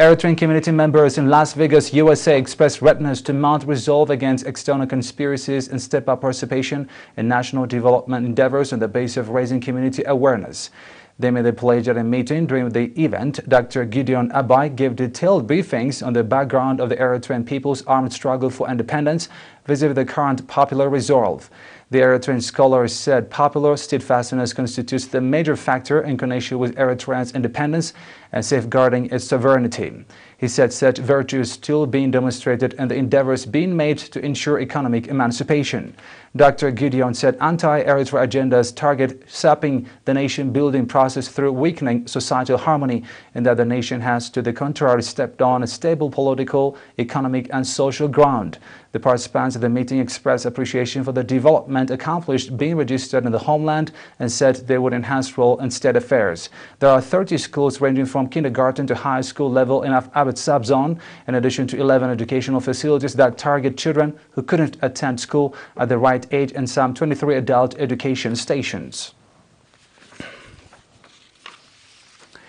Eritrean community members in Las Vegas, USA expressed readiness to mount resolve against external conspiracies and step up participation in national development endeavors on the basis of raising community awareness. They made a pledge at a meeting. During the event, Dr. Ghideon Abay gave detailed briefings on the background of the Eritrean people's armed struggle for independence vis-à-vis the current popular resolve. The Eritrean scholar said popular steadfastness constitutes the major factor in connection with Eritrea's independence and safeguarding its sovereignty. He said such virtues still being demonstrated and the endeavors being made to ensure economic emancipation. Dr. Ghideon said anti-Eritrea agendas target sapping the nation-building process through weakening societal harmony, and that the nation has, to the contrary, stepped on a stable political, economic and social ground. The participants of the meeting expressed appreciation for the development accomplished being registered in the homeland and said they would enhance role in state affairs. There are 30 schools ranging from kindergarten to high school level in Abay subzone, in addition to 11 educational facilities that target children who couldn't attend school at the right age and some 23 adult education stations.